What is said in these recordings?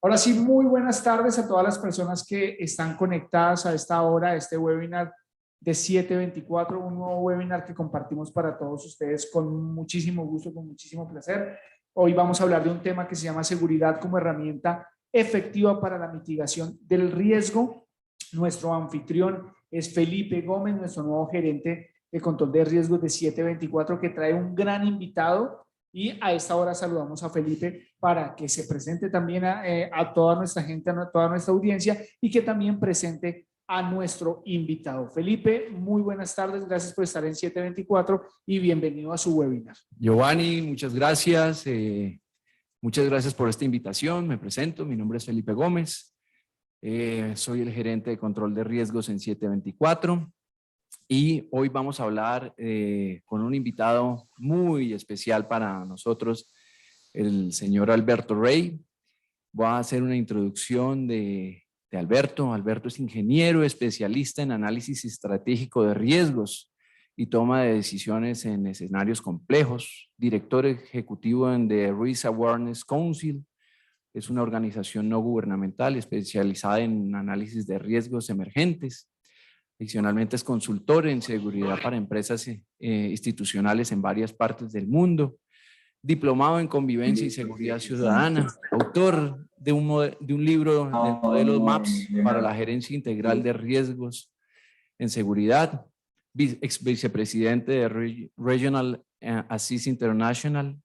Ahora sí, muy buenas tardes a todas las personas que están conectadas a esta hora, a este webinar de 724, un nuevo webinar que compartimos para todos ustedes con muchísimo gusto, con muchísimo placer. Hoy vamos a hablar de un tema que se llama seguridad como herramienta efectiva para la mitigación del riesgo. Nuestro anfitrión es Felipe Gómez, nuestro nuevo gerente de control de riesgos de 724, que trae un gran invitado. Y a esta hora saludamos a Felipe para que se presente también a toda nuestra gente, a toda nuestra audiencia y que también presente a nuestro invitado. Felipe, muy buenas tardes, gracias por estar en 724 y bienvenido a su webinar. Giovanni, muchas gracias. Muchas gracias por esta invitación. Me presento, mi nombre es Felipe Gómez. Soy el gerente de control de riesgos en 724. Y hoy vamos a hablar con un invitado muy especial para nosotros, el señor Alberto Rey. Voy a hacer una introducción de Alberto. Alberto es ingeniero especialista en análisis estratégico de riesgos y toma de decisiones en escenarios complejos, director ejecutivo en The Risk Awareness Council. Es una organización no gubernamental especializada en análisis de riesgos emergentes. Adicionalmente es consultor en seguridad para empresas institucionales en varias partes del mundo, diplomado en convivencia y seguridad ciudadana, autor de un libro del modelo MAPS para la gerencia integral de riesgos en seguridad, ex vicepresidente de Regional Assist International,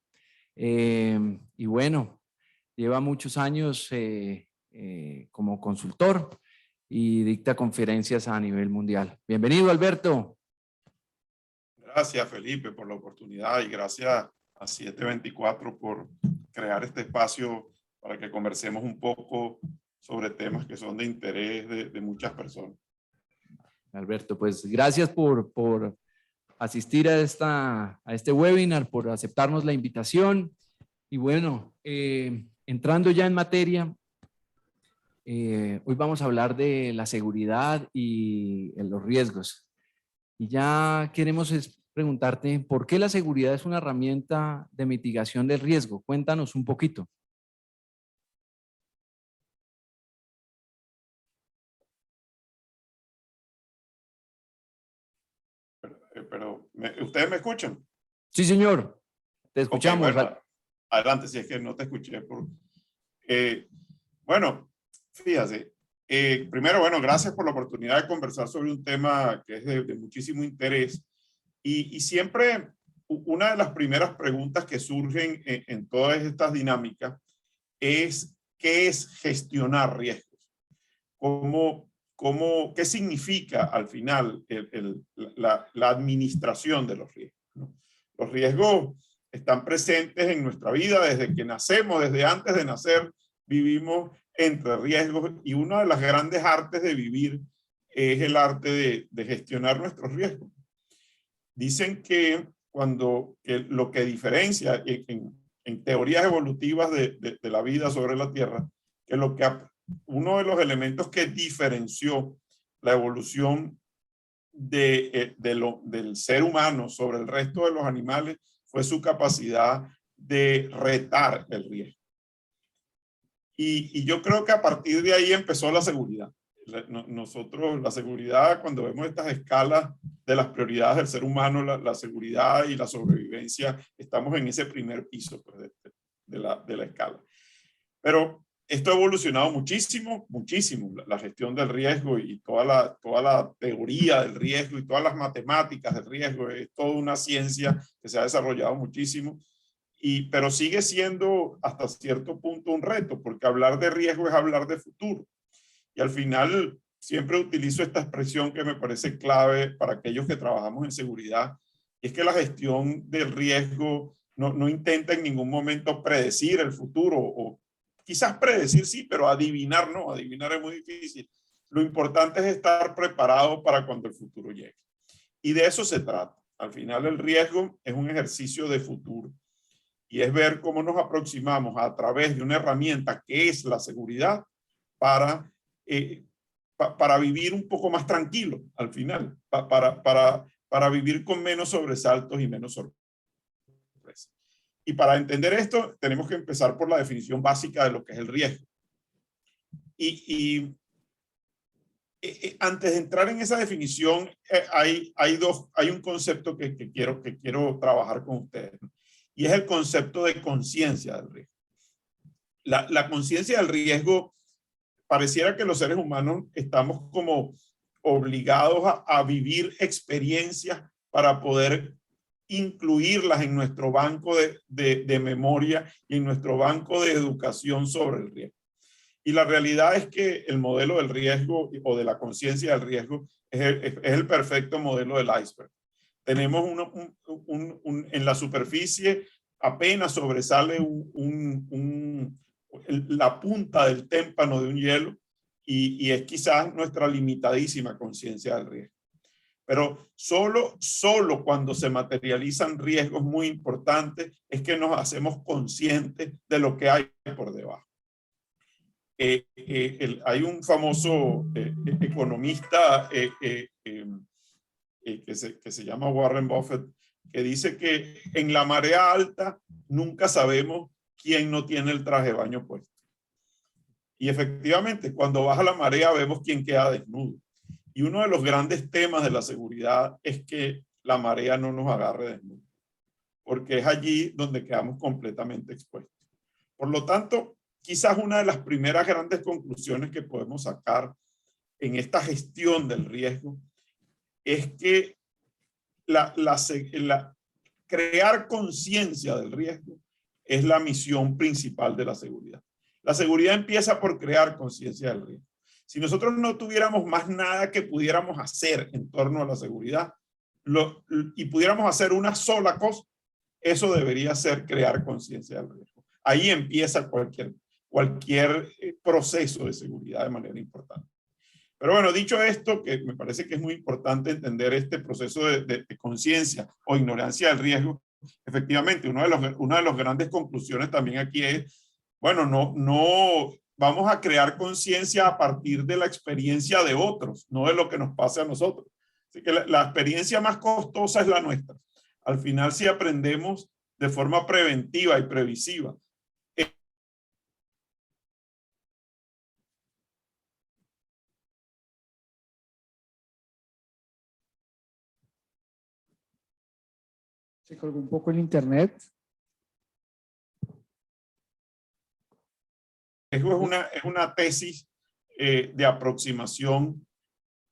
y bueno, lleva muchos años como consultor y dicta conferencias a nivel mundial. Bienvenido, Alberto. Gracias, Felipe, por la oportunidad y gracias a 724 por crear este espacio para que conversemos un poco sobre temas que son de interés de muchas personas. Alberto, pues gracias por asistir a este webinar, por aceptarnos la invitación. Y bueno, entrando ya en materia, hoy vamos a hablar de la seguridad y los riesgos. Y ya queremos preguntarte, ¿por qué la seguridad es una herramienta de mitigación del riesgo? Cuéntanos un poquito. Pero ¿ustedes me escuchan? Sí, señor. Te escuchamos. Okay, bueno, adelante, si es que no te escuché. Bueno, fíjate. Primero, bueno, gracias por la oportunidad de conversar sobre un tema que es de muchísimo interés. Y siempre una de las primeras preguntas que surgen en todas estas dinámicas es ¿qué es gestionar riesgos? ¿Qué significa al final la administración de los riesgos, ¿no? Los riesgos están presentes en nuestra vida desde que nacemos, desde antes de nacer, vivimos entre riesgos y una de las grandes artes de vivir es el arte de gestionar nuestros riesgos. Dicen que lo que diferencia en teorías evolutivas de la vida sobre la Tierra, que uno de los elementos que diferenció la evolución del ser humano sobre el resto de los animales fue su capacidad de retar el riesgo. Y yo creo que a partir de ahí empezó la seguridad. Nosotros, la seguridad, cuando vemos estas escalas de las prioridades del ser humano, la seguridad y la sobrevivencia, estamos en ese primer piso pues, de la escala. Pero esto ha evolucionado muchísimo, muchísimo, la gestión del riesgo y toda la teoría del riesgo y todas las matemáticas del riesgo, es toda una ciencia que se ha desarrollado muchísimo. Pero sigue siendo hasta cierto punto un reto, porque hablar de riesgo es hablar de futuro. Y al final siempre utilizo esta expresión que me parece clave para aquellos que trabajamos en seguridad, y es que la gestión del riesgo no intenta en ningún momento predecir el futuro, o quizás predecir sí, pero adivinar no, adivinar es muy difícil. Lo importante es estar preparado para cuando el futuro llegue. Y de eso se trata. Al final el riesgo es un ejercicio de futuro. Y es ver cómo nos aproximamos a través de una herramienta que es la seguridad para vivir un poco más tranquilo al final, para vivir con menos sobresaltos y menos sorpresas. Y para entender esto tenemos que empezar por la definición básica de lo que es el riesgo. Y antes de entrar en esa definición, hay un concepto que quiero trabajar con ustedes, ¿no? Y es el concepto de conciencia del riesgo. La conciencia del riesgo, pareciera que los seres humanos estamos como obligados a vivir experiencias para poder incluirlas en nuestro banco de memoria y en nuestro banco de educación sobre el riesgo. Y la realidad es que el modelo del riesgo o de la conciencia del riesgo es el perfecto modelo del iceberg. Tenemos en la superficie apenas sobresale la punta del témpano de un hielo y es quizás nuestra limitadísima conciencia del riesgo. Pero solo cuando se materializan riesgos muy importantes es que nos hacemos conscientes de lo que hay por debajo. Hay un famoso economista que se llama Warren Buffett, que dice que en la marea alta nunca sabemos quién no tiene el traje de baño puesto. Y efectivamente, cuando baja la marea vemos quién queda desnudo. Y uno de los grandes temas de la seguridad es que la marea no nos agarre desnudo, porque es allí donde quedamos completamente expuestos. Por lo tanto, quizás una de las primeras grandes conclusiones que podemos sacar en esta gestión del riesgo es que crear conciencia del riesgo es la misión principal de la seguridad. La seguridad empieza por crear conciencia del riesgo. Si nosotros no tuviéramos más nada que pudiéramos hacer en torno a la seguridad y pudiéramos hacer una sola cosa, eso debería ser crear conciencia del riesgo. Ahí empieza cualquier proceso de seguridad de manera importante. Pero bueno, dicho esto, que me parece que es muy importante entender este proceso de conciencia o ignorancia del riesgo, efectivamente, una de las grandes conclusiones también aquí es, bueno, no vamos a crear conciencia a partir de la experiencia de otros, no de lo que nos pase a nosotros. Así que la experiencia más costosa es la nuestra. Al final, si aprendemos de forma preventiva y previsiva, Se colgó un poco el internet. es una tesis de aproximación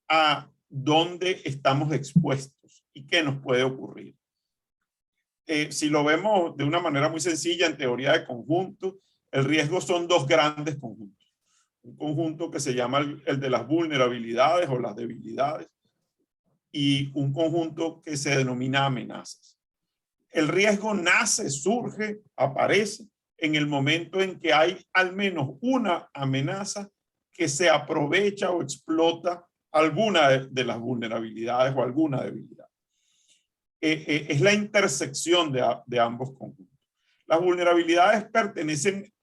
a dónde estamos expuestos y qué nos puede ocurrir. Si lo vemos de una manera muy sencilla en teoría de conjuntos, el riesgo son dos grandes conjuntos. Un conjunto que se llama el de las vulnerabilidades o las debilidades y un conjunto que se denomina amenazas. El riesgo nace, surge, aparece en el momento en que hay al menos una amenaza que se aprovecha o explota alguna de las vulnerabilidades o alguna debilidad. Es la intersección de ambos conjuntos. Las vulnerabilidades pertenecen,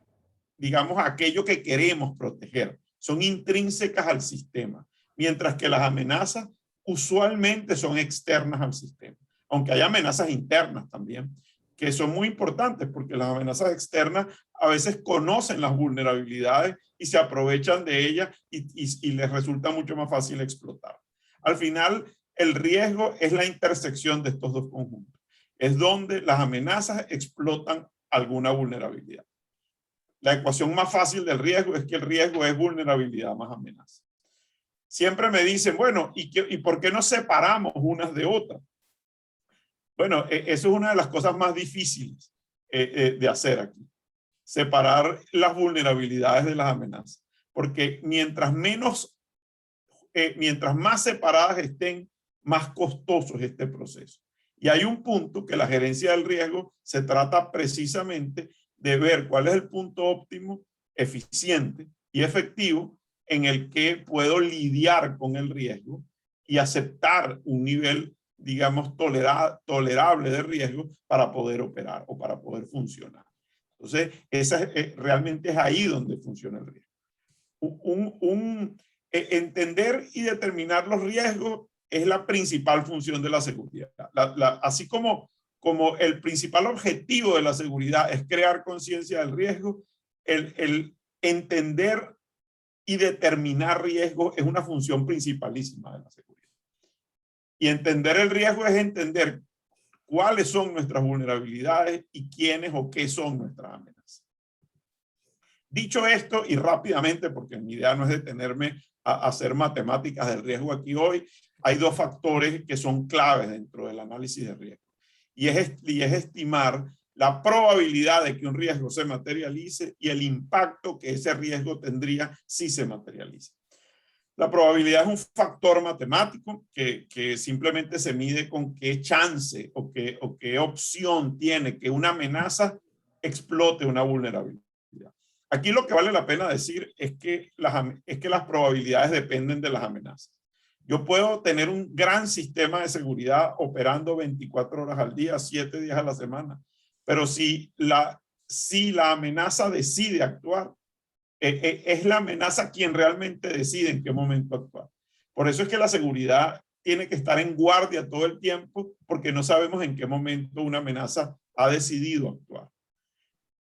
digamos, a aquello que queremos proteger. Son intrínsecas al sistema, mientras que las amenazas usualmente son externas al sistema, aunque hay amenazas internas también, que son muy importantes porque las amenazas externas a veces conocen las vulnerabilidades y se aprovechan de ellas y les resulta mucho más fácil explotar. Al final, el riesgo es la intersección de estos dos conjuntos. Es donde las amenazas explotan alguna vulnerabilidad. La ecuación más fácil del riesgo es que el riesgo es vulnerabilidad más amenaza. Siempre me dicen, bueno, ¿y por qué no separamos unas de otras? Bueno, eso es una de las cosas más difíciles de hacer aquí. Separar las vulnerabilidades de las amenazas. Porque mientras más separadas estén, más costoso es este proceso. Y hay un punto que la gerencia del riesgo se trata precisamente de ver cuál es el punto óptimo, eficiente y efectivo en el que puedo lidiar con el riesgo y aceptar un nivel, digamos, tolerable de riesgo para poder operar o para poder funcionar. Entonces, realmente es ahí donde funciona el riesgo. Entender y determinar los riesgos es la principal función de la seguridad. Así como el principal objetivo de la seguridad es crear conciencia del riesgo, el entender y determinar riesgo es una función principalísima de la seguridad. Y entender el riesgo es entender cuáles son nuestras vulnerabilidades y quiénes o qué son nuestras amenazas. Dicho esto, y rápidamente, porque mi idea no es detenerme a hacer matemáticas del riesgo aquí hoy, hay dos factores que son claves dentro del análisis de riesgo. Y es estimar la probabilidad de que un riesgo se materialice y el impacto que ese riesgo tendría si se materializa. La probabilidad es un factor matemático que simplemente se mide con qué chance o qué opción tiene que una amenaza explote una vulnerabilidad. Aquí lo que vale la pena decir es que las probabilidades dependen de las amenazas. Yo puedo tener un gran sistema de seguridad operando 24 horas al día, 7 días a la semana, pero si la amenaza decide actuar, es la amenaza quien realmente decide en qué momento actuar. Por eso es que la seguridad tiene que estar en guardia todo el tiempo, porque no sabemos en qué momento una amenaza ha decidido actuar.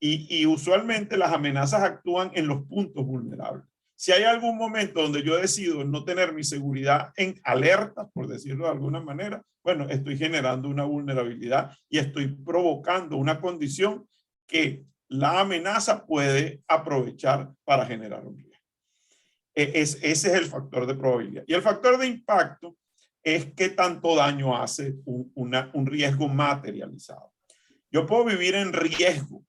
Y usualmente las amenazas actúan en los puntos vulnerables. Si hay algún momento donde yo decido no tener mi seguridad en alerta, por decirlo de alguna manera, bueno, estoy generando una vulnerabilidad y estoy provocando una condición que la amenaza puede aprovechar para generar un riesgo. Ese es el factor de probabilidad. Y el factor de impacto es qué tanto daño hace un riesgo materializado. Yo puedo vivir en riesgo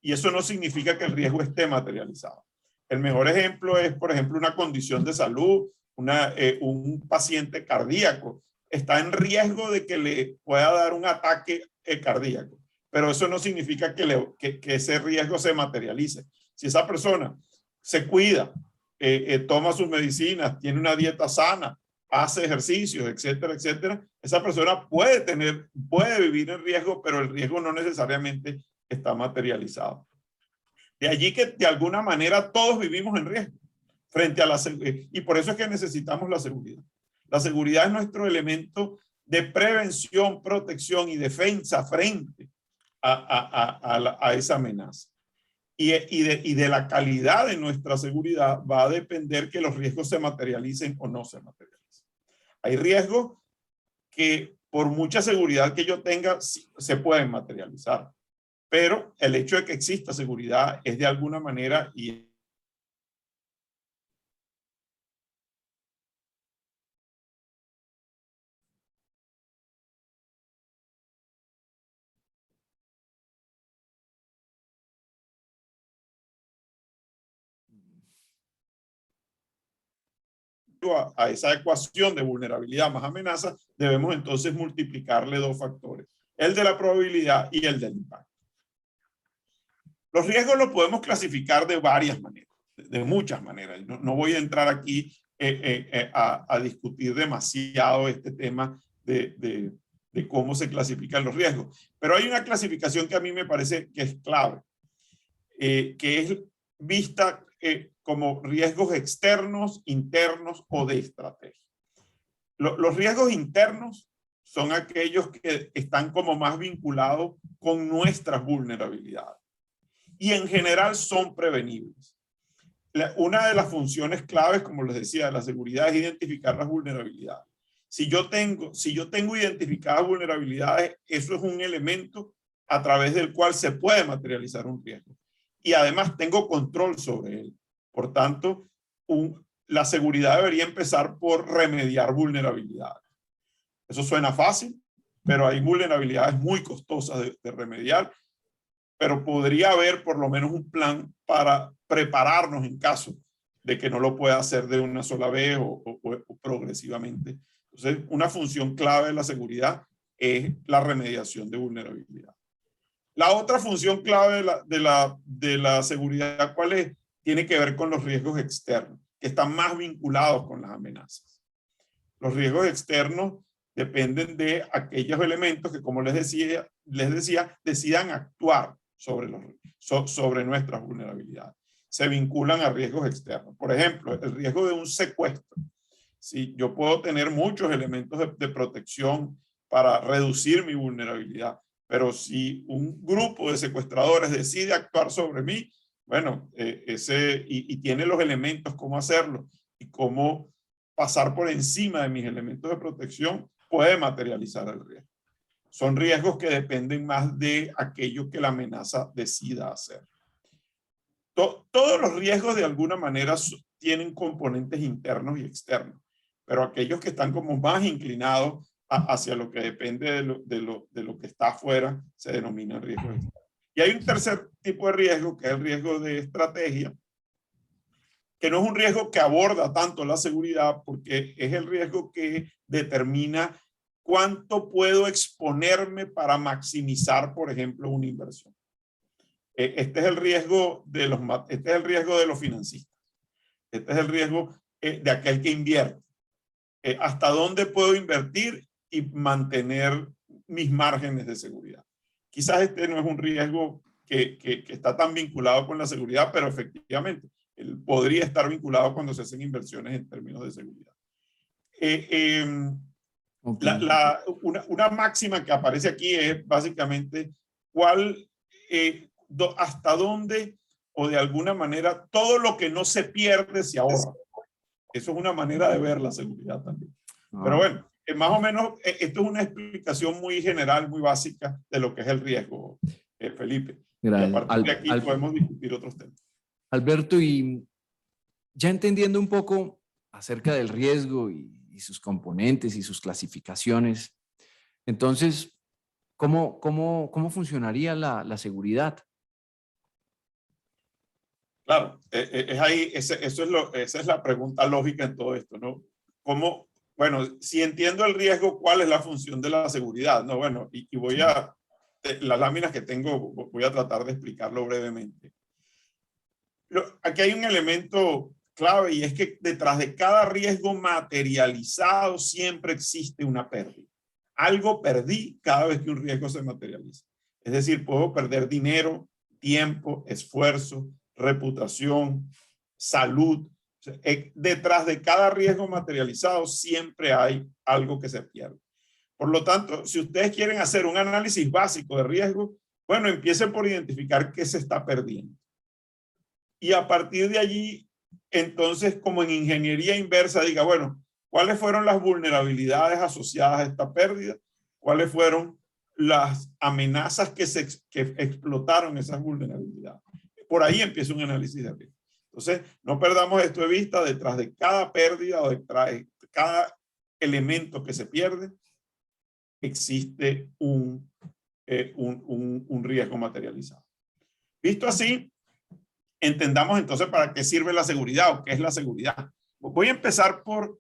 y eso no significa que el riesgo esté materializado. El mejor ejemplo es, por ejemplo, una condición de salud, un paciente cardíaco está en riesgo de que le pueda dar un ataque cardíaco, pero eso no significa que ese riesgo se materialice. Si esa persona se cuida, toma sus medicinas, tiene una dieta sana, hace ejercicios, etcétera, etcétera, esa persona puede vivir en riesgo, pero el riesgo no necesariamente está materializado. De allí que de alguna manera todos vivimos en riesgo frente a la seguridad. Y por eso es que necesitamos la seguridad. La seguridad es nuestro elemento de prevención, protección y defensa frente a esa amenaza. Y de la calidad de nuestra seguridad va a depender que los riesgos se materialicen o no se materialicen. Hay riesgos que por mucha seguridad que yo tenga se pueden materializar. Pero el hecho de que exista seguridad es de alguna manera a esa ecuación de vulnerabilidad más amenaza, debemos entonces multiplicarle dos factores, el de la probabilidad y el del impacto. Los riesgos los podemos clasificar de varias maneras, de muchas maneras. No voy a entrar aquí a discutir demasiado este tema de cómo se clasifican los riesgos, pero hay una clasificación que a mí me parece que es clave, que es vista como riesgos externos, internos o de estrategia. Los riesgos internos son aquellos que están como más vinculados con nuestras vulnerabilidades y en general son prevenibles. Una de las funciones claves, como les decía, de la seguridad es identificar las vulnerabilidades. Si yo tengo identificadas vulnerabilidades, eso es un elemento a través del cual se puede materializar un riesgo. Y además tengo control sobre él. Por tanto, la seguridad debería empezar por remediar vulnerabilidades. Eso suena fácil, pero hay vulnerabilidades muy costosas de remediar, pero podría haber por lo menos un plan para prepararnos en caso de que no lo pueda hacer de una sola vez o progresivamente. Entonces, una función clave de la seguridad es la remediación de vulnerabilidad. La otra función clave de la seguridad, ¿cuál es? Tiene que ver con los riesgos externos, que están más vinculados con las amenazas. Los riesgos externos dependen de aquellos elementos que, como les decía, decidan actuar sobre nuestras vulnerabilidades. Se vinculan a riesgos externos. Por ejemplo, el riesgo de un secuestro. Si yo puedo tener muchos elementos de protección para reducir mi vulnerabilidad, pero si un grupo de secuestradores decide actuar sobre mí, bueno, y tiene los elementos, cómo hacerlo y cómo pasar por encima de mis elementos de protección, puede materializar el riesgo. Son riesgos que dependen más de aquello que la amenaza decida hacer. Todos los riesgos de alguna manera tienen componentes internos y externos, pero aquellos que están como más inclinados hacia lo que depende de lo que está afuera se denominan riesgos externos. Y hay un tercer tipo de riesgo, que es el riesgo de estrategia, que no es un riesgo que aborda tanto la seguridad, porque es el riesgo que determina cuánto puedo exponerme para maximizar, por ejemplo, una inversión. Este es el riesgo de los financistas. Este es el riesgo de aquel que invierte. ¿Hasta dónde puedo invertir y mantener mis márgenes de seguridad? Quizás este no es un riesgo que está tan vinculado con la seguridad, pero efectivamente él podría estar vinculado cuando se hacen inversiones en términos de seguridad. Una máxima que aparece aquí es básicamente hasta dónde o de alguna manera todo lo que no se pierde se ahorra. Eso es una manera de ver la seguridad también. Pero bueno, más o menos esto es una explicación muy general, muy básica de lo que es el riesgo, Felipe. Gracias. Y a partir de aquí podemos discutir otros temas. Alberto, y ya entendiendo un poco acerca del riesgo y sus componentes y sus clasificaciones, entonces, ¿cómo funcionaría la seguridad? Claro, esa es la pregunta lógica en todo esto, ¿no? Bueno, si entiendo el riesgo, ¿cuál es la función de la seguridad? No, bueno, y las láminas que tengo, voy a tratar de explicarlo brevemente. Aquí hay un elemento clave y es que detrás de cada riesgo materializado siempre existe una pérdida. Algo perdí cada vez que un riesgo se materializa. Es decir, puedo perder dinero, tiempo, esfuerzo, reputación, salud. Detrás de cada riesgo materializado siempre hay algo que se pierde. Por lo tanto, si ustedes quieren hacer un análisis básico de riesgo, bueno, empiecen por identificar qué se está perdiendo. Y a partir de allí, entonces, como en ingeniería inversa, diga, bueno, ¿cuáles fueron las vulnerabilidades asociadas a esta pérdida? ¿Cuáles fueron las amenazas que explotaron esas vulnerabilidades? Por ahí empieza un análisis de riesgo. Entonces, no perdamos esto de vista. Detrás de cada pérdida o detrás de cada elemento que se pierde, existe un riesgo materializado. Visto así, entendamos entonces para qué sirve la seguridad o qué es la seguridad. Voy a empezar por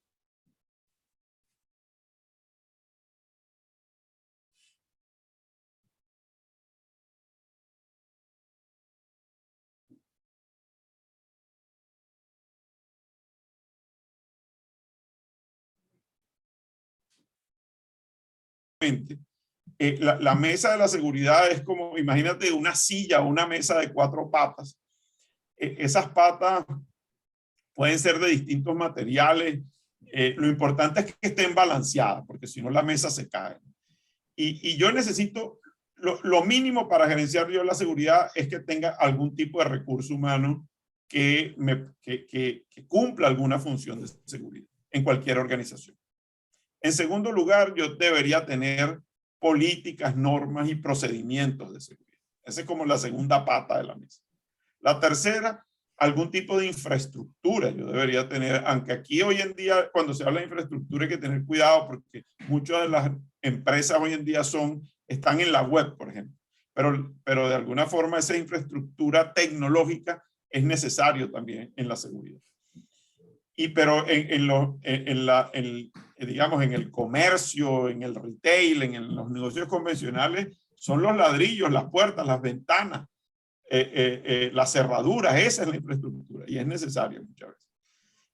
la mesa de la seguridad es como, imagínate una silla o una mesa de 4 patas. Esas patas pueden ser de distintos materiales. Lo importante es que estén balanceadas, porque si no la mesa se cae. Y yo necesito, lo mínimo para gerenciar yo la seguridad es que tenga algún tipo de recurso humano que cumpla alguna función de seguridad en cualquier organización. En segundo lugar, yo debería tener políticas, normas y procedimientos de seguridad. Esa es como la segunda pata de la mesa. La tercera, algún tipo de infraestructura yo debería tener, aunque aquí hoy en día cuando se habla de infraestructura hay que tener cuidado porque muchas de las empresas hoy en día están en la web, por ejemplo, pero de alguna forma esa infraestructura tecnológica es necesario también en la seguridad. Pero digamos, en el comercio, en el retail, en los negocios convencionales, son los ladrillos, las puertas, las ventanas, las cerraduras. Esa es la infraestructura y es necesaria muchas veces.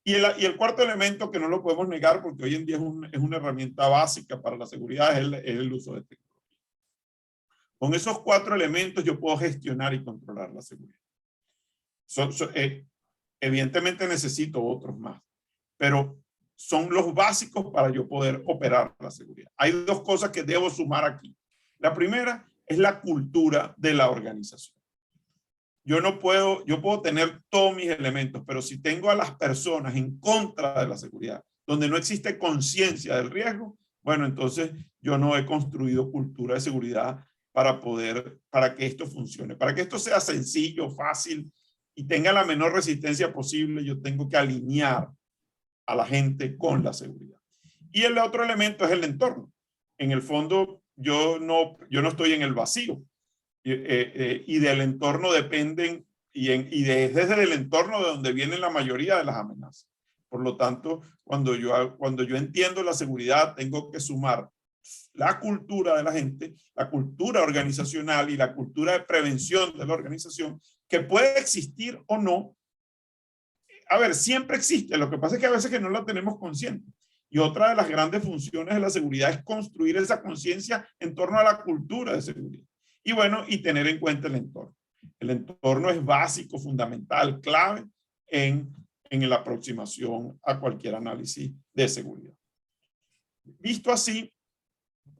Y el cuarto elemento que no lo podemos negar porque hoy en día es una herramienta básica para la seguridad es el uso de tecnología. Con esos 4 elementos yo puedo gestionar y controlar la seguridad. Evidentemente necesito otros más, pero son los básicos para yo poder operar la seguridad. Hay 2 cosas que debo sumar aquí. La primera es la cultura de la organización. yo puedo tener todos mis elementos, pero si tengo a las personas en contra de la seguridad, donde no existe conciencia del riesgo, bueno, entonces yo no he construido cultura de seguridad para que esto funcione. Para que esto sea sencillo, fácil y tenga la menor resistencia posible, yo tengo que alinear a la gente con la seguridad. Y el otro elemento es el entorno. En el fondo, yo no estoy en el vacío. Y del entorno dependen, desde el entorno de donde vienen la mayoría de las amenazas. Por lo tanto, cuando yo entiendo la seguridad, tengo que sumar la cultura de la gente, la cultura organizacional y la cultura de prevención de la organización, que puede existir o no. A ver, siempre existe, lo que pasa es que a veces que no la tenemos consciente. Y otra de las grandes funciones de la seguridad es construir esa conciencia en torno a la cultura de seguridad. Y bueno, y tener en cuenta el entorno. El entorno es básico, fundamental, clave en la aproximación a cualquier análisis de seguridad. Visto así,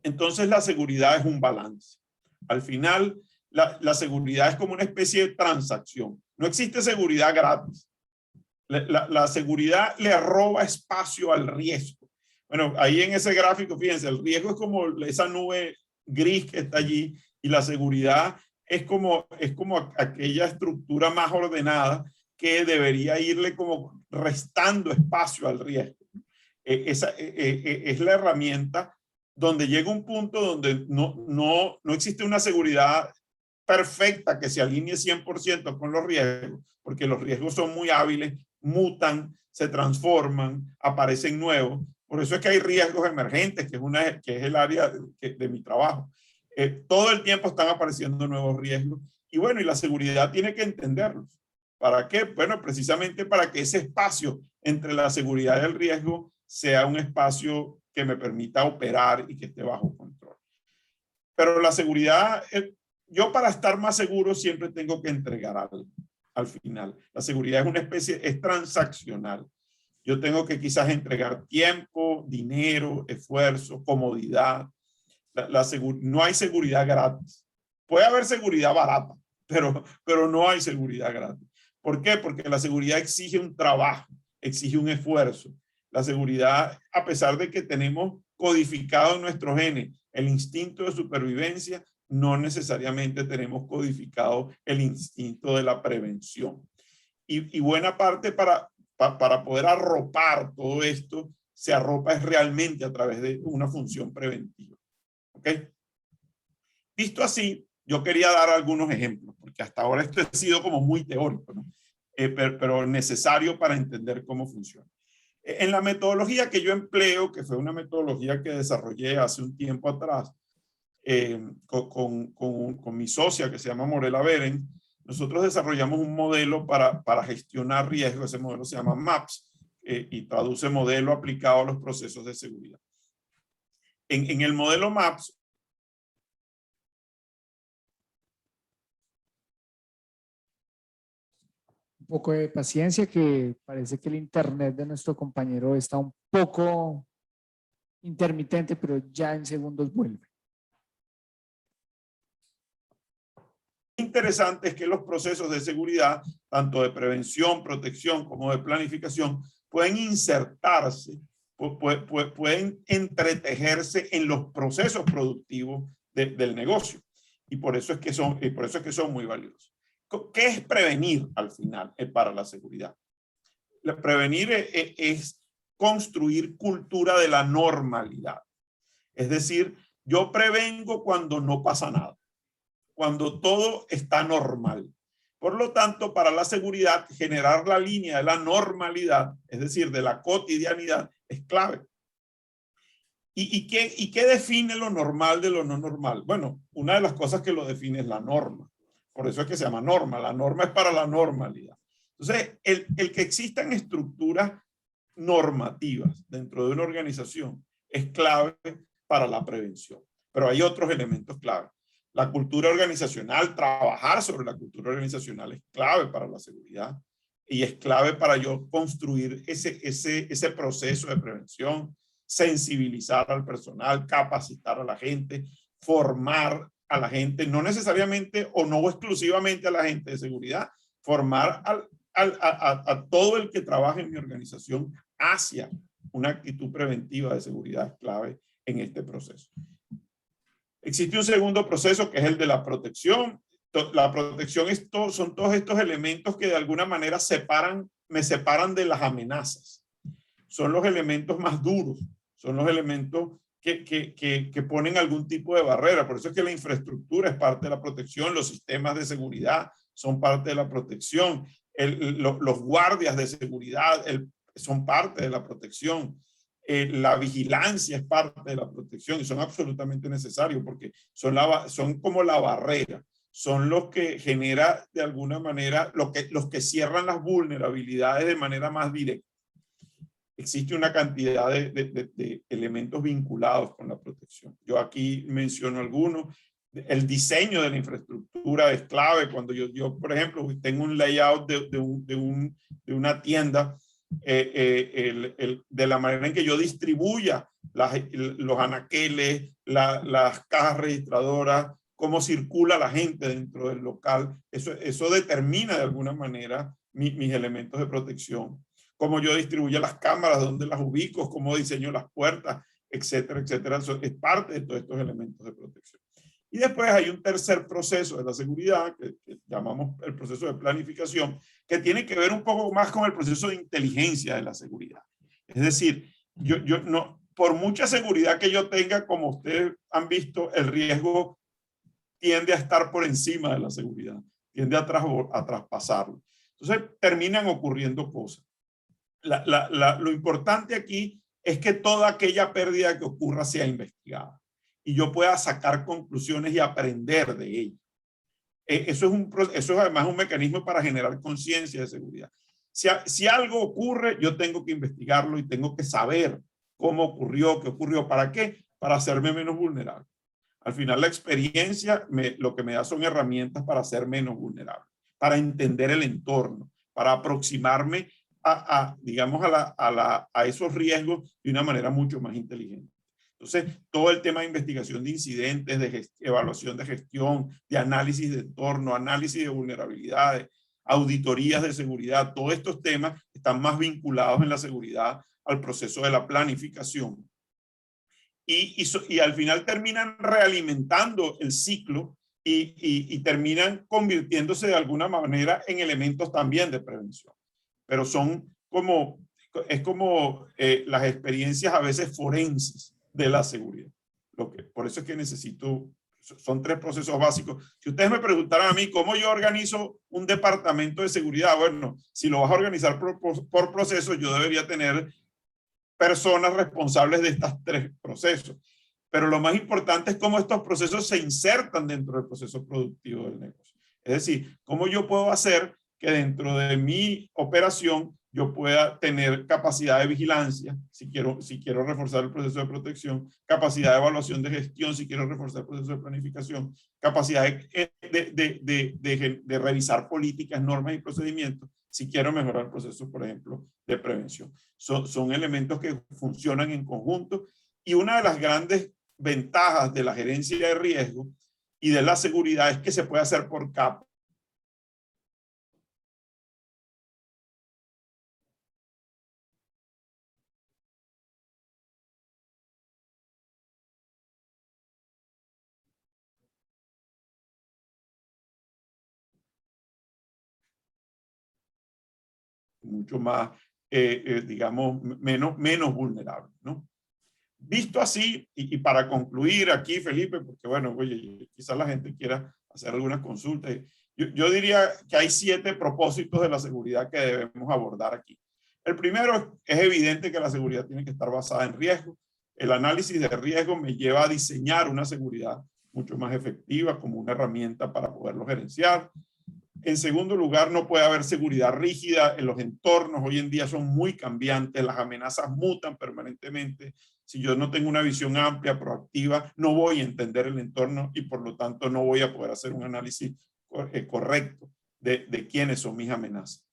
entonces la seguridad es un balance. Al final, la seguridad es como una especie de transacción. No existe seguridad gratis. La seguridad le roba espacio al riesgo. Bueno, ahí en ese gráfico, fíjense, el riesgo es como esa nube gris que está allí y la seguridad es como aquella estructura más ordenada que debería irle como restando espacio al riesgo. Es la herramienta donde llega un punto donde no existe una seguridad perfecta que se alinee 100% con los riesgos, porque los riesgos son muy hábiles, mutan, se transforman, aparecen nuevos. Por eso es que hay riesgos emergentes, que es el área de mi trabajo. Todo el tiempo están apareciendo nuevos riesgos. Y bueno, y la seguridad tiene que entenderlos. ¿Para qué? Bueno, precisamente para que ese espacio entre la seguridad y el riesgo sea un espacio que me permita operar y que esté bajo control. Pero la seguridad, yo para estar más seguro siempre tengo que entregar algo al final. La seguridad es una especie, es transaccional. Yo tengo que quizás entregar tiempo, dinero, esfuerzo, comodidad. No hay seguridad gratis. Puede haber seguridad barata, pero no hay seguridad gratis. ¿Por qué? Porque la seguridad exige un trabajo, exige un esfuerzo. La seguridad, a pesar de que tenemos codificado en nuestros genes el instinto de supervivencia, no necesariamente tenemos codificado el instinto de la prevención. Y buena parte para poder arropar todo esto, se arropa es realmente a través de una función preventiva. ¿Ok? Visto así, yo quería dar algunos ejemplos, porque hasta ahora esto ha sido como muy teórico, ¿no? Pero necesario para entender cómo funciona. En la metodología que yo empleo, que fue una metodología que desarrollé hace un tiempo atrás, con mi socia que se llama Morela Beren, nosotros desarrollamos un modelo para gestionar riesgos. Ese modelo se llama MAPS y traduce modelo aplicado a los procesos de seguridad. En el modelo MAPS, un poco de paciencia, que parece que el internet de nuestro compañero está un poco intermitente, pero ya en segundos vuelve. Interesante es que los procesos de seguridad, tanto de prevención, protección como de planificación, pueden insertarse, pueden entretejerse en los procesos productivos del negocio. Y por eso es que son muy valiosos. ¿Qué es prevenir al final para la seguridad? Prevenir es construir cultura de la normalidad. Es decir, yo prevengo cuando no pasa nada, cuando todo está normal. Por lo tanto, para la seguridad, generar la línea de la normalidad, es decir, de la cotidianidad, es clave. ¿Y qué define lo normal de lo no normal? Bueno, una de las cosas que lo define es la norma. Por eso es que se llama norma. La norma es para la normalidad. Entonces, el que existan estructuras normativas dentro de una organización es clave para la prevención. Pero hay otros elementos clave. La cultura organizacional, trabajar sobre la cultura organizacional es clave para la seguridad y es clave para yo construir ese proceso de prevención, sensibilizar al personal, capacitar a la gente, formar a la gente, no necesariamente o no exclusivamente a la gente de seguridad, formar a todo el que trabaja en mi organización hacia una actitud preventiva de seguridad clave en este proceso. Existe un segundo proceso que es el de la protección. La protección son todos estos elementos que de alguna manera me separan de las amenazas. Son los elementos más duros, son los elementos que ponen algún tipo de barrera. Por eso es que la infraestructura es parte de la protección, los sistemas de seguridad son parte de la protección, los guardias de seguridad son parte de la protección. La vigilancia es parte de la protección y son absolutamente necesarios porque son como la barrera, son los que genera de alguna manera, los que cierran las vulnerabilidades de manera más directa. Existe una cantidad de elementos vinculados con la protección. Yo aquí menciono algunos. El diseño de la infraestructura es clave. Cuando yo por ejemplo, tengo un layout de una tienda, de la manera en que yo distribuya los anaqueles, las cajas registradoras, cómo circula la gente dentro del local, eso determina de alguna manera mis elementos de protección. Cómo yo distribuyo las cámaras, dónde las ubico, cómo diseño las puertas, etcétera, etcétera. Eso es parte de todos estos elementos de protección. Y después hay un tercer proceso de la seguridad que llamamos el proceso de planificación, que tiene que ver un poco más con el proceso de inteligencia de la seguridad. Es decir, por mucha seguridad que yo tenga, como ustedes han visto, el riesgo tiende a estar por encima de la seguridad, tiende a traspasarlo. Entonces terminan ocurriendo cosas. Lo importante aquí es que toda aquella pérdida que ocurra sea investigada y yo pueda sacar conclusiones y aprender de ella. Eso es además un mecanismo para generar conciencia de seguridad. Si algo ocurre, yo tengo que investigarlo y tengo que saber cómo ocurrió, qué ocurrió, para qué, para hacerme menos vulnerable. Al final la experiencia lo que me da son herramientas para ser menos vulnerable, para entender el entorno, para aproximarme digamos, a esos riesgos de una manera mucho más inteligente. Entonces, todo el tema de investigación de incidentes, de evaluación de gestión, de análisis de entorno, análisis de vulnerabilidades, auditorías de seguridad, todos estos temas están más vinculados en la seguridad al proceso de la planificación. Y al final terminan realimentando el ciclo y terminan convirtiéndose de alguna manera en elementos también de prevención. Pero es como las experiencias a veces forenses de la seguridad. Por eso es que son tres procesos básicos. Si ustedes me preguntaran a mí cómo yo organizo un departamento de seguridad, bueno, si lo vas a organizar por procesos, yo debería tener personas responsables de estos tres procesos. Pero lo más importante es cómo estos procesos se insertan dentro del proceso productivo del negocio. Es decir, cómo yo puedo hacer que dentro de mi operación yo pueda tener capacidad de vigilancia, si quiero reforzar el proceso de protección, capacidad de evaluación de gestión, si quiero reforzar el proceso de planificación, capacidad de revisar políticas, normas y procedimientos, si quiero mejorar el proceso, por ejemplo, de prevención. Son elementos que funcionan en conjunto y una de las grandes ventajas de la gerencia de riesgo y de la seguridad es que se puede hacer por capas. Mucho más, digamos, menos vulnerable, ¿no? Visto así, y para concluir aquí, Felipe, porque bueno, oye, quizás la gente quiera hacer algunas consultas, yo diría que hay 7 propósitos de la seguridad que debemos abordar aquí. El primero es evidente que la seguridad tiene que estar basada en riesgo. El análisis de riesgo me lleva a diseñar una seguridad mucho más efectiva como una herramienta para poderlo gerenciar. En segundo lugar, no puede haber seguridad rígida en los entornos. Hoy en día son muy cambiantes, las amenazas mutan permanentemente. Si yo no tengo una visión amplia, proactiva, no voy a entender el entorno y por lo tanto no voy a poder hacer un análisis correcto de quiénes son mis amenazas.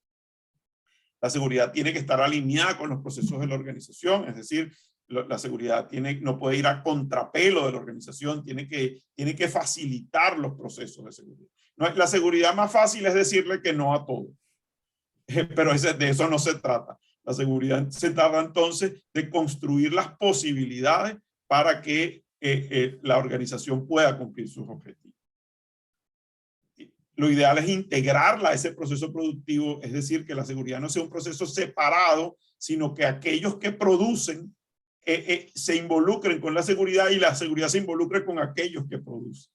La seguridad tiene que estar alineada con los procesos de la organización, es decir, la seguridad no puede ir a contrapelo de la organización, tiene que facilitar los procesos de seguridad. La seguridad más fácil es decirle que no a todo, pero de eso no se trata. La seguridad se trata entonces de construir las posibilidades para que la organización pueda cumplir sus objetivos. Lo ideal es integrarla a ese proceso productivo, es decir, que la seguridad no sea un proceso separado, sino que aquellos que producen se involucren con la seguridad y la seguridad se involucre con aquellos que producen.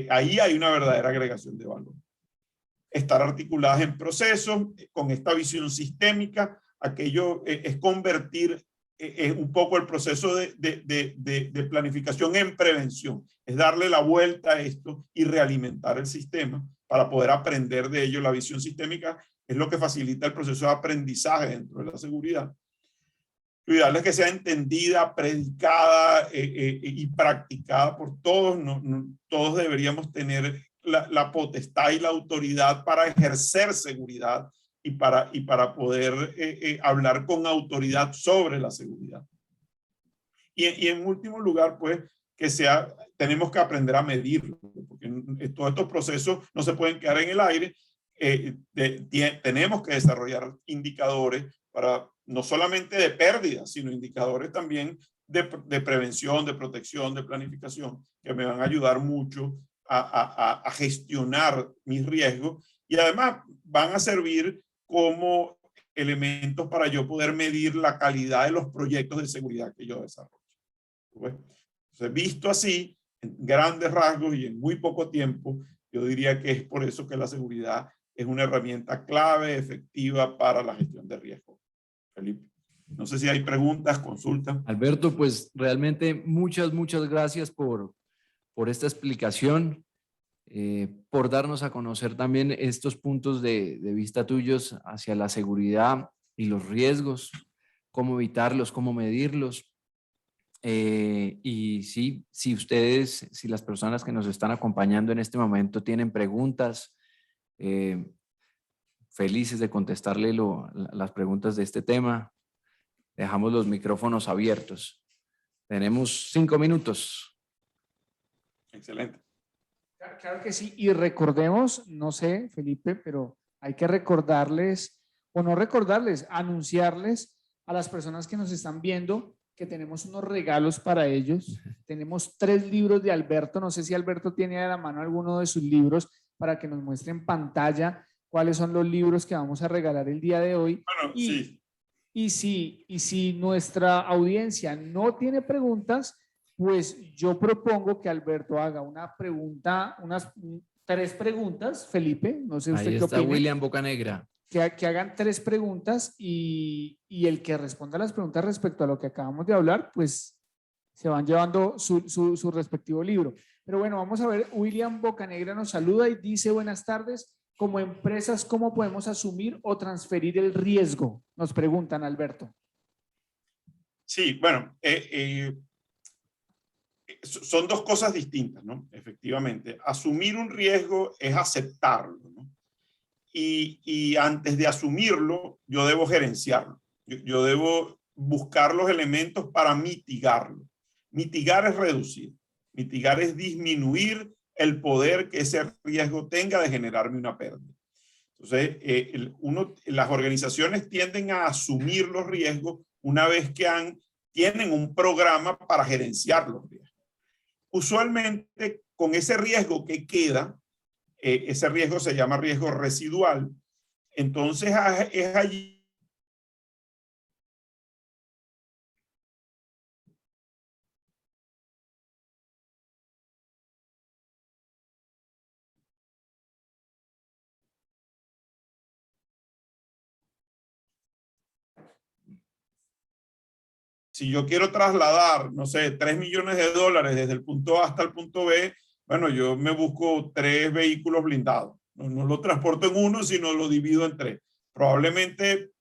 Ahí hay una verdadera agregación de valor. Estar articuladas en procesos, con esta visión sistémica, aquello es convertir un poco el proceso de planificación en prevención, es darle la vuelta a esto y realimentar el sistema para poder aprender de ello. La visión sistémica es lo que facilita el proceso de aprendizaje dentro de la seguridad. Lo ideal es que sea entendida, predicada y practicada por todos. Todos deberíamos tener la potestad y la autoridad para ejercer seguridad y para poder hablar con autoridad sobre la seguridad. Y en último lugar, pues, tenemos que aprender a medirlo, porque todos estos procesos no se pueden quedar en el aire. Tenemos que desarrollar indicadores para no solamente de pérdidas, sino indicadores también de prevención, de protección, de planificación, que me van a ayudar mucho a gestionar mis riesgos y además van a servir como elementos para yo poder medir la calidad de los proyectos de seguridad que yo desarrollo. Entonces, visto así, en grandes rasgos y en muy poco tiempo, yo diría que es por eso que la seguridad es una herramienta clave, efectiva para la gestión de riesgo. Felipe, no sé si hay preguntas, consultas. Alberto, pues realmente muchas gracias por esta explicación, por darnos a conocer también estos puntos de vista tuyos hacia la seguridad y los riesgos, cómo evitarlos, cómo medirlos. Y sí, si las personas que nos están acompañando en este momento tienen preguntas, felices de contestarle las preguntas de este tema. Dejamos los micrófonos abiertos. Tenemos 5 minutos. Excelente. Claro que sí. Y recordemos, no sé, Felipe, pero hay que recordarles, o no recordarles, anunciarles a las personas que nos están viendo que tenemos unos regalos para ellos. Tenemos 3 libros de Alberto. No sé si Alberto tiene a la mano alguno de sus libros para que nos muestre en pantalla cuáles son los libros que vamos a regalar el día de hoy. Bueno, sí. Y si nuestra audiencia no tiene preguntas, pues yo propongo que Alberto haga una pregunta, unas 3 preguntas, Felipe, no sé usted Ahí qué está opina. William Bocanegra. Que hagan 3 preguntas y el que responda las preguntas respecto a lo que acabamos de hablar, pues se van llevando su respectivo libro. Pero bueno, vamos a ver, William Bocanegra nos saluda y dice: buenas tardes. Como empresas, ¿cómo podemos asumir o transferir el riesgo? Nos preguntan, Alberto. Sí, bueno, son 2 cosas distintas, ¿no? Efectivamente, asumir un riesgo es aceptarlo, ¿no? Y antes de asumirlo, yo debo gerenciarlo. Yo debo buscar los elementos para mitigarlo. Mitigar es reducir. Mitigar es disminuir el poder que ese riesgo tenga de generarme una pérdida. Entonces, las organizaciones tienden a asumir los riesgos una vez que tienen un programa para gerenciar los riesgos. Usualmente, con ese riesgo que queda, ese riesgo se llama riesgo residual. Entonces, es allí si yo quiero trasladar, no sé, $3 millones desde el punto A hasta el punto B, bueno, yo me busco 3 vehículos blindados. No lo transporto en uno, sino lo divido en 3. Probablemente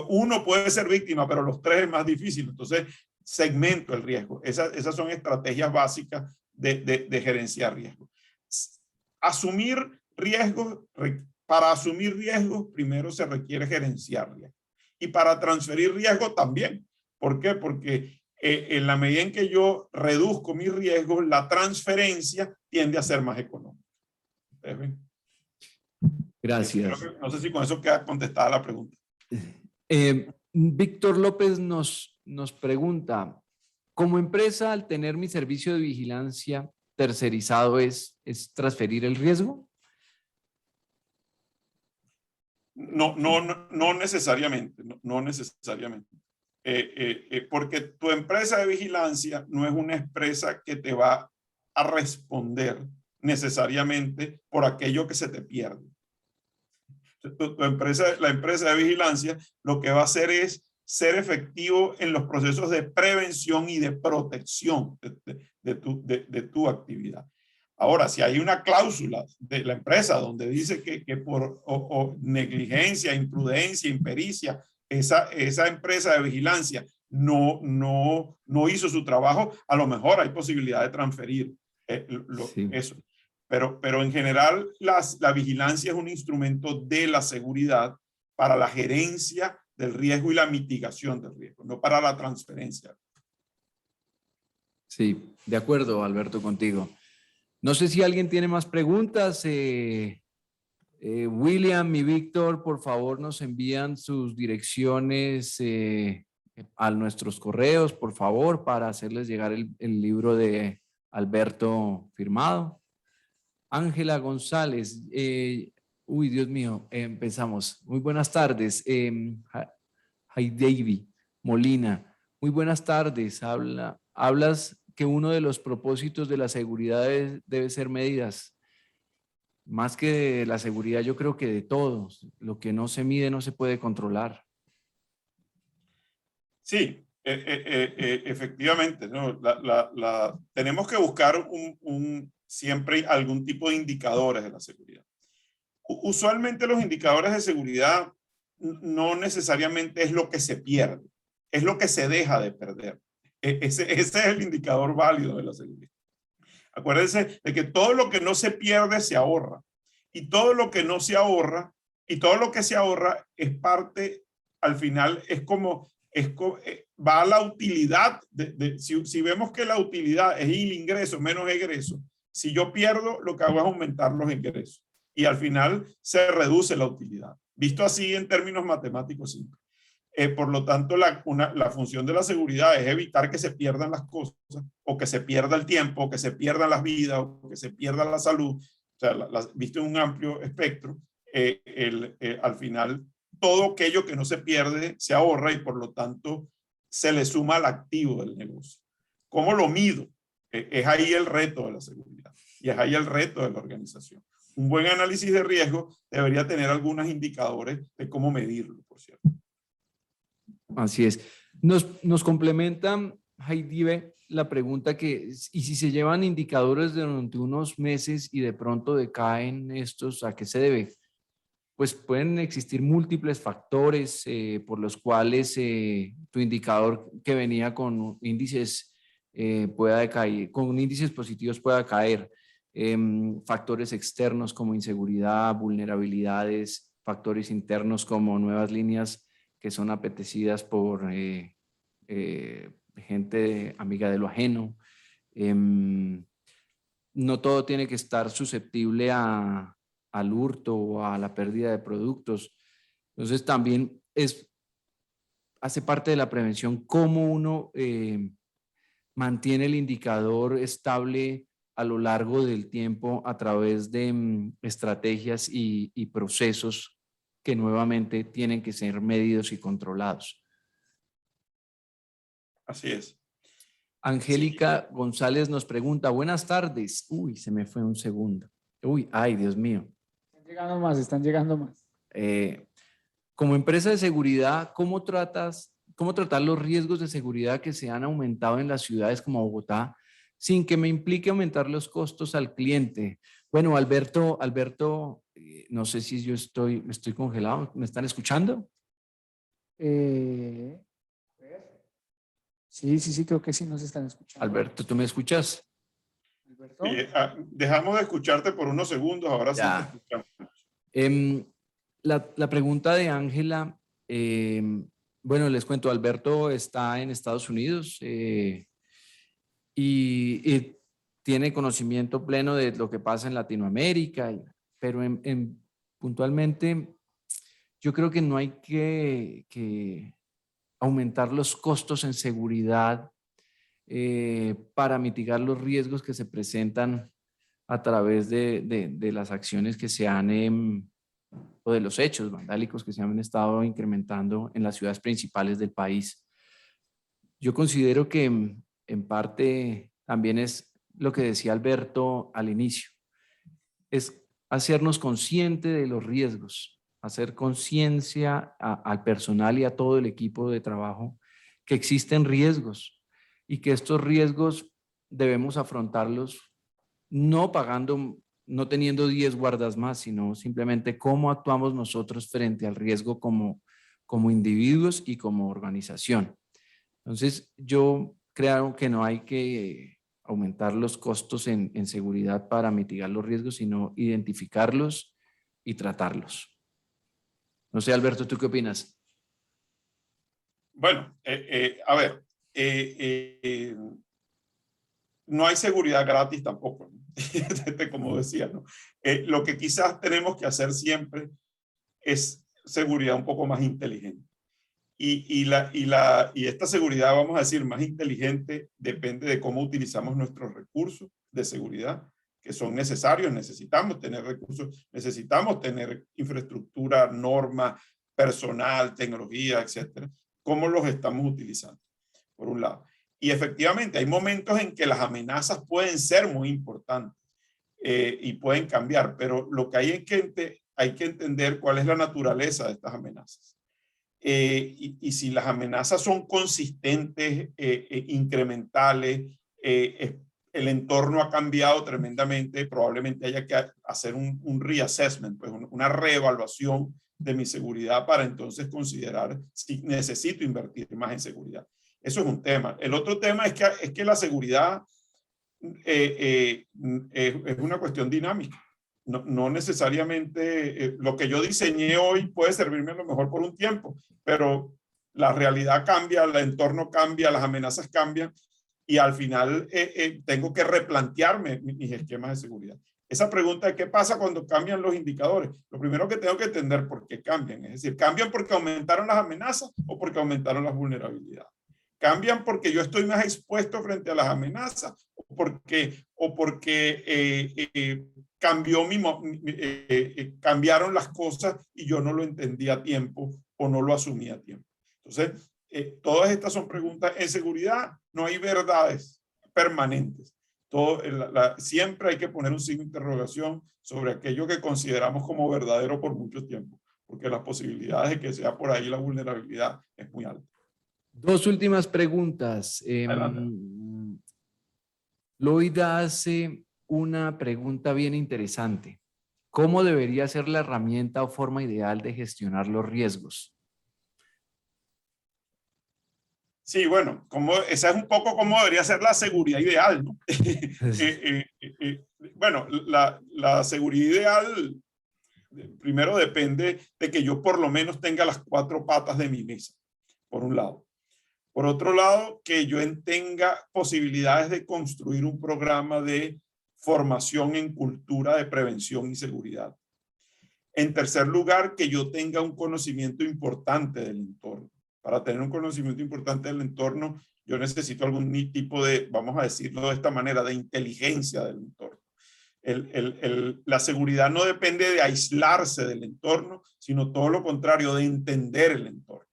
uno puede ser víctima, pero los 3 es más difícil. Entonces, segmento el riesgo. Esas son estrategias básicas de gerenciar riesgos. Para asumir riesgos, primero se requiere gerenciar riesgos. y para transferir riesgo también. ¿Por qué? Porque en la medida en que yo reduzco mis riesgos, la transferencia tiende a ser más económica. Gracias. No sé si con eso queda contestada la pregunta. Víctor López nos pregunta, como empresa, al tener mi servicio de vigilancia tercerizado, ¿es transferir el riesgo? No necesariamente, no necesariamente. Porque tu empresa de vigilancia no es una empresa que te va a responder necesariamente por aquello que se te pierde. La empresa de vigilancia lo que va a hacer es ser efectivo en los procesos de prevención y de protección de tu actividad. Ahora, si hay una cláusula de la empresa donde dice que por negligencia, imprudencia, impericia, esa empresa de vigilancia no hizo su trabajo, a lo mejor hay posibilidad de transferir Sí. eso. Pero en general la vigilancia es un instrumento de la seguridad para la gerencia del riesgo y la mitigación del riesgo, no para la transferencia. Sí, de acuerdo, Alberto, contigo. No sé si alguien tiene más preguntas. William y Víctor, por favor, nos envían sus direcciones a nuestros correos, por favor, para hacerles llegar el libro de Alberto firmado. Ángela González, uy, Dios mío, empezamos. Muy buenas tardes. David Molina, muy buenas tardes. Hablas que uno de los propósitos de la seguridad debe ser medidas. Más que de la seguridad, yo creo que de todos. Lo que no se mide no se puede controlar. Sí, efectivamente, ¿no? Tenemos que buscar siempre algún tipo de indicadores de la seguridad. Usualmente los indicadores de seguridad no necesariamente es lo que se pierde, es lo que se deja de perder. Ese es el indicador válido de la seguridad. Acuérdense de que todo lo que no se pierde se ahorra, y todo lo que no se ahorra y todo lo que se ahorra es parte, al final va a la utilidad. Si vemos que la utilidad es el ingreso menos egreso, si yo pierdo, lo que hago es aumentar los ingresos y al final se reduce la utilidad. Visto así en términos matemáticos simples. Por lo tanto, la función de la seguridad es evitar que se pierdan las cosas, o que se pierda el tiempo, o que se pierdan las vidas, o que se pierda la salud. O sea, visto en un amplio espectro, al final todo aquello que no se pierde se ahorra y por lo tanto se le suma al activo del negocio. ¿Cómo lo mido? Es ahí el reto de la seguridad y es ahí el reto de la organización. Un buen análisis de riesgo debería tener algunos indicadores de cómo medirlo, por cierto. Así es. Nos complementan, Heidi, la pregunta que, ¿y si se llevan indicadores durante unos meses y de pronto decaen estos, a qué se debe? Pues pueden existir múltiples factores por los cuales tu indicador que venía con índices pueda decaer, con índices positivos pueda caer. Factores externos como inseguridad, vulnerabilidades, factores internos como nuevas líneas que son apetecidas por gente amiga de lo ajeno. No todo tiene que estar susceptible al hurto o a la pérdida de productos. Entonces también hace parte de la prevención cómo uno mantiene el indicador estable a lo largo del tiempo a través de estrategias y procesos que nuevamente tienen que ser medidos y controlados. Así es. Angélica González nos pregunta, buenas tardes. Uy, se me fue un segundo. Uy, ay, Dios mío. Están llegando más. Como empresa de seguridad, ¿cómo tratar los riesgos de seguridad que se han aumentado en las ciudades como Bogotá sin que me implique aumentar los costos al cliente? Bueno, Alberto, no sé si yo estoy congelado. ¿Me están escuchando? Sí, creo que sí nos están escuchando. Alberto, ¿tú me escuchas? Alberto. Dejamos de escucharte por unos segundos, ahora Ya. sí te escuchamos. La pregunta de Ángela Bueno, les cuento, Alberto está en Estados Unidos y tiene conocimiento pleno de lo que pasa en Latinoamérica, pero puntualmente yo creo que no hay que aumentar los costos en seguridad para mitigar los riesgos que se presentan a través de las acciones que se han o de los hechos vandálicos que se han estado incrementando en las ciudades principales del país. Yo considero que en parte también es lo que decía Alberto al inicio, es hacernos consciente de los riesgos, hacer conciencia al personal y a todo el equipo de trabajo que existen riesgos y que estos riesgos debemos afrontarlos no pagando, no teniendo 10 guardas más, sino simplemente cómo actuamos nosotros frente al riesgo como individuos y como organización. Entonces, yo creo que no hay que aumentar los costos en seguridad para mitigar los riesgos, sino identificarlos y tratarlos. No sé, Alberto, ¿tú qué opinas? Bueno, a ver, no hay seguridad gratis tampoco, ¿no? Como decía, ¿no? Lo que quizás tenemos que hacer siempre es seguridad un poco más inteligente. Y esta seguridad, vamos a decir, más inteligente, depende de cómo utilizamos nuestros recursos de seguridad, que son necesarios. Necesitamos tener recursos, necesitamos tener infraestructura, norma, personal, tecnología, etcétera. ¿Cómo los estamos utilizando? Por un lado. Y efectivamente, hay momentos en que las amenazas pueden ser muy importantes y pueden cambiar, pero lo que hay que entender cuál es la naturaleza de estas amenazas. Y si las amenazas son consistentes, incrementales, el entorno ha cambiado tremendamente, probablemente haya que hacer un reassessment, pues una reevaluación de mi seguridad para entonces considerar si necesito invertir más en seguridad. Eso es un tema. El otro tema es que la seguridad es una cuestión dinámica. No necesariamente lo que yo diseñé hoy puede servirme a lo mejor por un tiempo, pero la realidad cambia, el entorno cambia, las amenazas cambian y al final tengo que replantearme mis esquemas de seguridad. Esa pregunta de qué pasa cuando cambian los indicadores. Lo primero que tengo que entender por qué cambian. Es decir, ¿cambian porque aumentaron las amenazas o porque aumentaron las vulnerabilidades? ¿Cambian porque yo estoy más expuesto frente a las amenazas o porque cambiaron las cosas y yo no lo entendí a tiempo o no lo asumí a tiempo? Entonces, todas estas son preguntas. En seguridad no hay verdades permanentes. Siempre hay que poner un signo de interrogación sobre aquello que consideramos como verdadero por mucho tiempo, porque las posibilidades de que sea por ahí la vulnerabilidad es muy alta. Dos últimas preguntas. Lloyd hace una pregunta bien interesante. ¿Cómo debería ser la herramienta o forma ideal de gestionar los riesgos? Sí, bueno, esa es un poco cómo debería ser la seguridad ideal, ¿no? Bueno, la seguridad ideal primero depende de que yo por lo menos tenga las 4 patas de mi mesa, por un lado. Por otro lado, que yo tenga posibilidades de construir un programa de formación en cultura de prevención y seguridad. En tercer lugar, que yo tenga un conocimiento importante del entorno. Para tener un conocimiento importante del entorno, yo necesito algún tipo de, vamos a decirlo de esta manera, de inteligencia del entorno. La seguridad no depende de aislarse del entorno, sino todo lo contrario, de entender el entorno.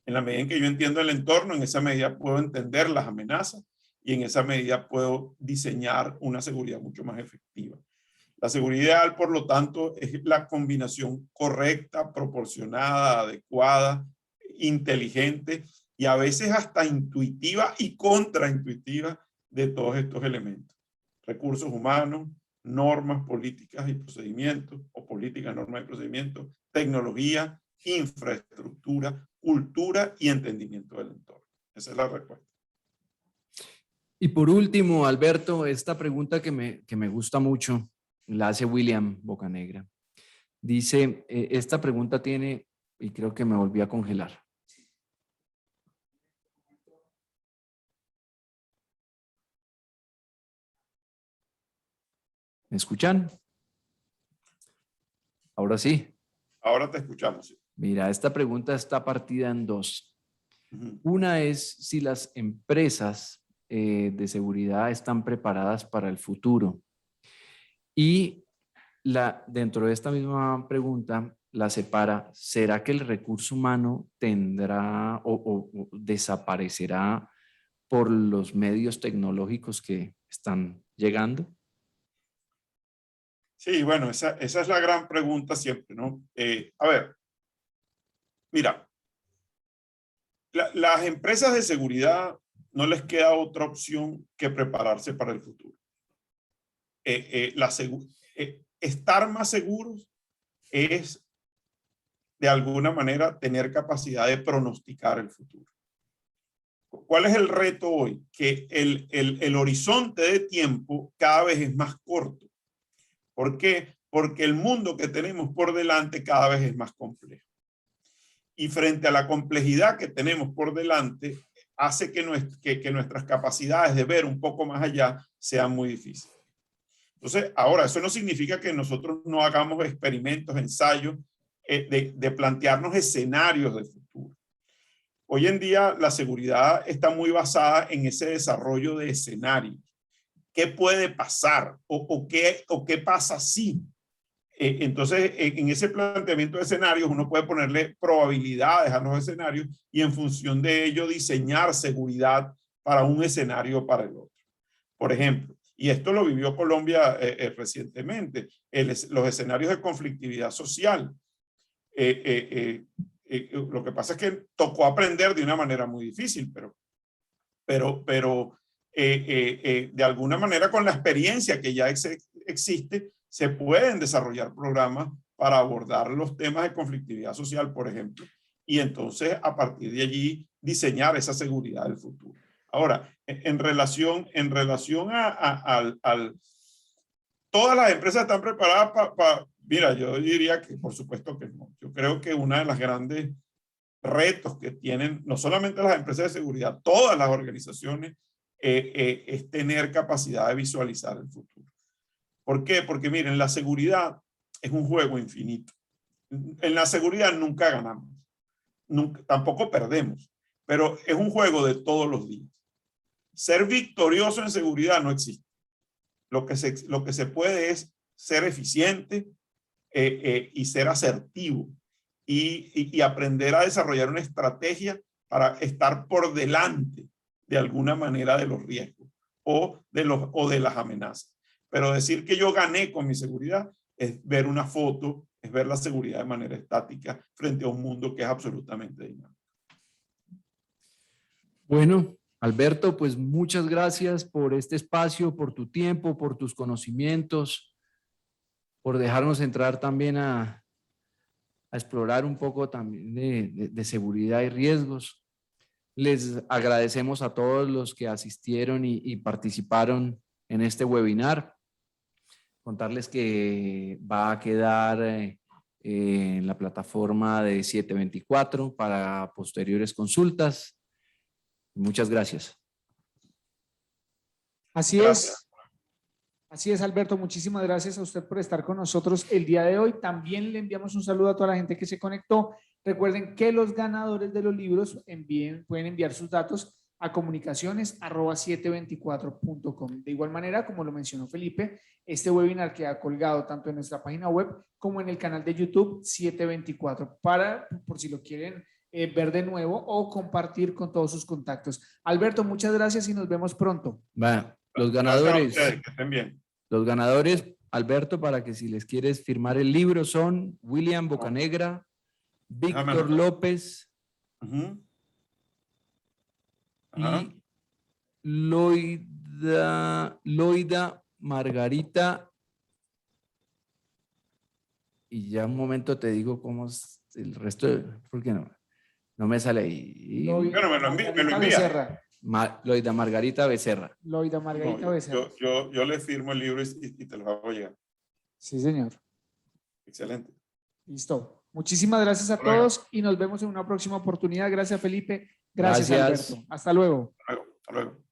En la medida en que yo entiendo el entorno, en esa medida puedo entender las amenazas y en esa medida puedo diseñar una seguridad mucho más efectiva. La seguridad ideal, por lo tanto, es la combinación correcta, proporcionada, adecuada, inteligente y a veces hasta intuitiva y contraintuitiva de todos estos elementos. Recursos humanos, normas, políticas y procedimientos, o políticas, normas y procedimientos, tecnología, infraestructura, cultura y entendimiento del entorno. Esa es la respuesta. Y por último, Alberto, esta pregunta que me gusta mucho, la hace William Bocanegra. Dice, esta pregunta tiene, y creo que me volví a congelar. ¿Me escuchan? Ahora sí. Ahora te escuchamos. Mira, esta pregunta está partida en dos. Ujú. Una es si las empresas de seguridad están preparadas para el futuro. Y dentro de esta misma pregunta la separa, ¿será que el recurso humano tendrá o desaparecerá por los medios tecnológicos que están llegando? Sí, bueno, esa es la gran pregunta siempre, ¿no? A ver, mira, las empresas de seguridad no les queda otra opción que prepararse para el futuro. Estar más seguros es, de alguna manera, tener capacidad de pronosticar el futuro. ¿Cuál es el reto hoy? Que el horizonte de tiempo cada vez es más corto. ¿Por qué? Porque el mundo que tenemos por delante cada vez es más complejo. Y frente a la complejidad que tenemos por delante, hace que nuestras capacidades de ver un poco más allá sean muy difíciles. Entonces, ahora, eso no significa que nosotros no hagamos experimentos, ensayos, de plantearnos escenarios de futuro. Hoy en día, la seguridad está muy basada en ese desarrollo de escenarios. ¿Qué puede pasar? ¿O qué pasa si? Entonces, en ese planteamiento de escenarios, uno puede ponerle probabilidades a los escenarios y en función de ello diseñar seguridad para un escenario o para el otro. Por ejemplo, y esto lo vivió Colombia recientemente, los escenarios de conflictividad social. Lo que pasa es que tocó aprender de una manera muy difícil, pero de alguna manera con la experiencia que ya existe, se pueden desarrollar programas para abordar los temas de conflictividad social, por ejemplo, y entonces a partir de allí diseñar esa seguridad del futuro. Ahora, en relación todas las empresas están preparadas para, mira, yo diría que por supuesto que no. Yo creo que una de las grandes retos que tienen, no solamente las empresas de seguridad, todas las organizaciones, es tener capacidad de visualizar el futuro. ¿Por qué? Porque miren, la seguridad es un juego infinito. En la seguridad nunca ganamos, tampoco perdemos, pero es un juego de todos los días. Ser victorioso en seguridad no existe. Lo que se puede es ser eficiente y ser asertivo y aprender a desarrollar una estrategia para estar por delante de alguna manera de los riesgos o de las amenazas. Pero decir que yo gané con mi seguridad es ver una foto, es ver la seguridad de manera estática frente a un mundo que es absolutamente dinámico. Bueno, Alberto, pues muchas gracias por este espacio, por tu tiempo, por tus conocimientos, por dejarnos entrar también a explorar un poco también de seguridad y riesgos. Les agradecemos a todos los que asistieron y participaron en este webinar. Contarles que va a quedar en la plataforma de 724 para posteriores consultas. Muchas gracias. Así es. Así es, Alberto. Muchísimas gracias a usted por estar con nosotros el día de hoy. También le enviamos un saludo a toda la gente que se conectó. Recuerden que los ganadores de los libros pueden enviar sus datos a comunicaciones@724.com. De igual manera, como lo mencionó Felipe, este webinar queda colgado tanto en nuestra página web como en el canal de YouTube 724 por si lo quieren ver de nuevo o compartir con todos sus contactos. Alberto, muchas gracias y nos vemos pronto. Va, los ganadores, que estén bien. Los ganadores, Alberto, para que si les quieres firmar el libro son William Bocanegra, Víctor López y Loida Margarita. Y ya un momento te digo cómo es el resto, porque no me sale ahí. Bueno, me lo envía. Loida Margarita Becerra. Loida Margarita Becerra. Yo le firmo el libro y te lo hago llegar. Sí, señor. Excelente. Listo. Muchísimas gracias a todos y nos vemos en una próxima oportunidad. Gracias, Felipe. Gracias, Alberto. Hasta luego. Hasta luego.